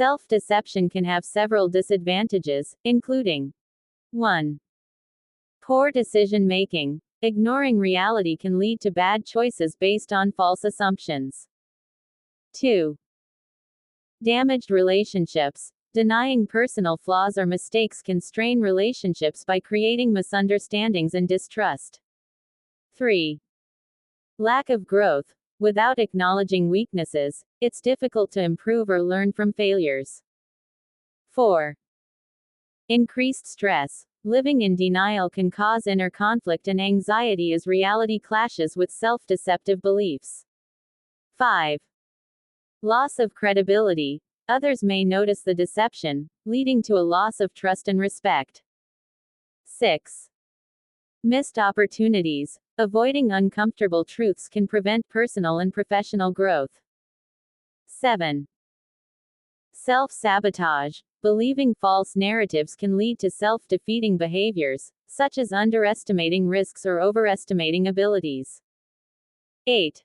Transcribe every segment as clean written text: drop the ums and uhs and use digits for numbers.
Self-deception can have several disadvantages, including 1. Poor decision making. Ignoring reality can lead to bad choices based on false assumptions. 2. Damaged relationships. Denying personal flaws or mistakes can strain relationships by creating misunderstandings and distrust. 3. Lack of growth. Without acknowledging weaknesses, it's difficult to improve or learn from failures. 4. Increased stress. Living in denial can cause inner conflict and anxiety as reality clashes with self-deceptive beliefs. 5. Loss of credibility. Others may notice the deception, leading to a loss of trust and respect. 6. Missed opportunities. Avoiding uncomfortable truths can prevent personal and professional growth. 7. Self-sabotage. Believing false narratives can lead to self-defeating behaviors, such as underestimating risks or overestimating abilities. 8.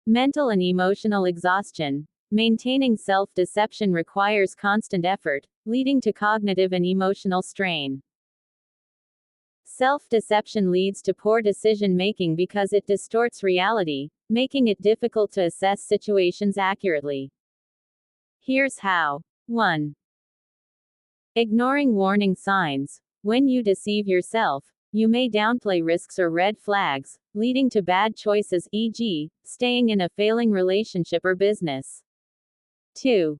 Mental and emotional exhaustion. Maintaining self-deception requires constant effort, leading to cognitive and emotional strain. Self-deception leads to poor decision-making because it distorts reality, making it difficult to assess situations accurately. Here's how. 1. Ignoring warning signs. When you deceive yourself, you may downplay risks or red flags, leading to bad choices, e.g., staying in a failing relationship or business. 2.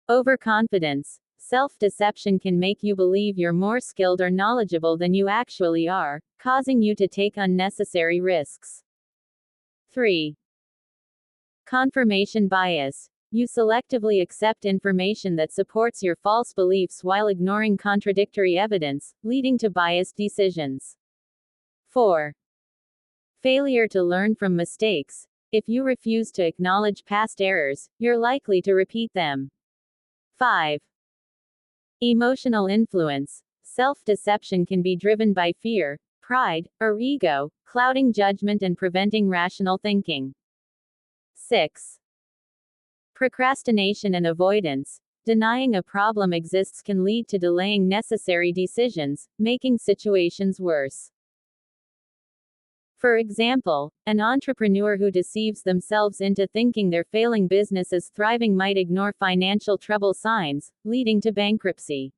Overconfidence. Self-deception can make you believe you're more skilled or knowledgeable than you actually are, causing you to take unnecessary risks. 3. Confirmation bias. You selectively accept information that supports your false beliefs while ignoring contradictory evidence, leading to biased decisions. 4. Failure to learn from mistakes. If you refuse to acknowledge past errors, you're likely to repeat them. 5. Emotional influence. Self-deception can be driven by fear, pride, or ego, clouding judgment and preventing rational thinking. 6. Procrastination and avoidance. Denying a problem exists can lead to delaying necessary decisions, making situations worse. For example, an entrepreneur who deceives themselves into thinking their failing business is thriving might ignore financial trouble signs, leading to bankruptcy.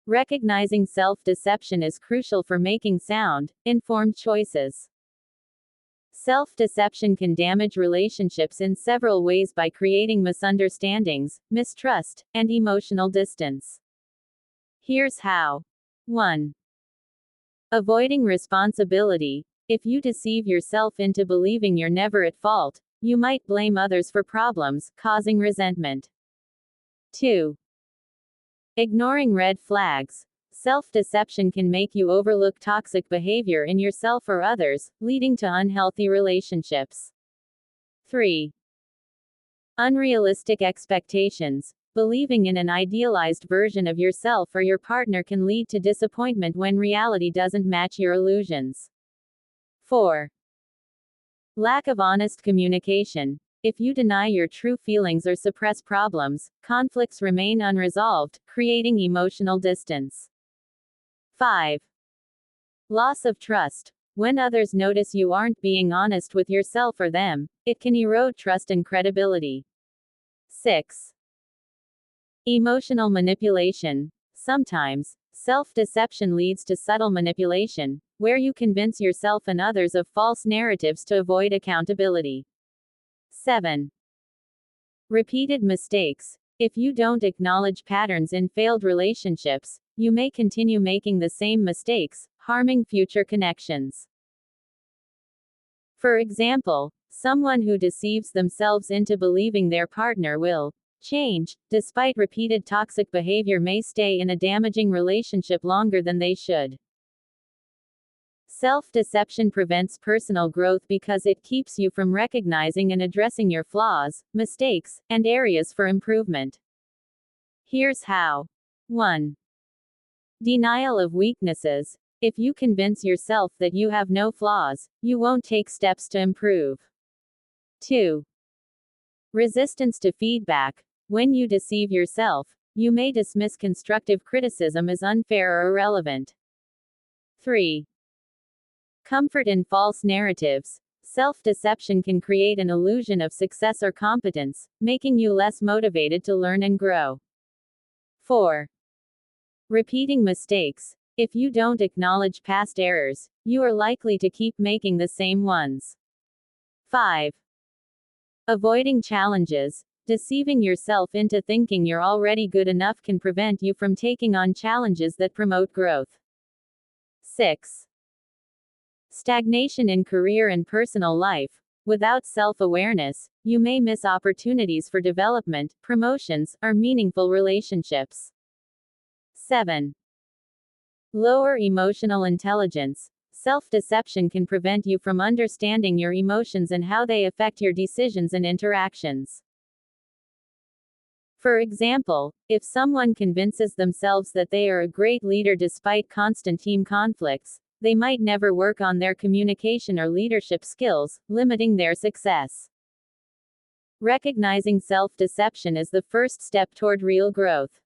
Recognizing self-deception is crucial for making sound, informed choices. Self-deception can damage relationships in several ways by creating misunderstandings, mistrust, and emotional distance. Here's how. 1. Avoiding responsibility. If you deceive yourself into believing you're never at fault, you might blame others for problems, causing resentment. 2. Ignoring red flags. Self-deception can make you overlook toxic behavior in yourself or others, leading to unhealthy relationships. 3. Unrealistic expectations. Believing in an idealized version of yourself or your partner can lead to disappointment when reality doesn't match your illusions. 4. Lack of honest communication. If you deny your true feelings or suppress problems, conflicts remain unresolved, creating emotional distance. 5. Loss of trust. When others notice you aren't being honest with yourself or them, it can erode trust and credibility. 6. Emotional manipulation. Sometimes, self-deception leads to subtle manipulation, where you convince yourself and others of false narratives to avoid accountability. 7. Repeated mistakes. If you don't acknowledge patterns in failed relationships, you may continue making the same mistakes, harming future connections. For example, someone who deceives themselves into believing their partner will change, despite repeated toxic behavior, may stay in a damaging relationship longer than they should. Self-deception prevents personal growth because it keeps you from recognizing and addressing your flaws, mistakes, and areas for improvement. Here's how. 1. Denial of weaknesses. If you convince yourself that you have no flaws, you won't take steps to improve. 2. Resistance to feedback. When you deceive yourself, you may dismiss constructive criticism as unfair or irrelevant. 3. Comfort in false narratives. Self-deception can create an illusion of success or competence, making you less motivated to learn and grow. 4. Repeating mistakes. If you don't acknowledge past errors, you are likely to keep making the same ones. 5. Avoiding challenges. Deceiving yourself into thinking you're already good enough can prevent you from taking on challenges that promote growth. 6. Stagnation in career and personal life. Without self-awareness, you may miss opportunities for development, promotions, or meaningful relationships. 7. Lower emotional intelligence. Self-deception can prevent you from understanding your emotions and how they affect your decisions and interactions. For example, if someone convinces themselves that they are a great leader despite constant team conflicts, they might never work on their communication or leadership skills, limiting their success. Recognizing self-deception is the first step toward real growth.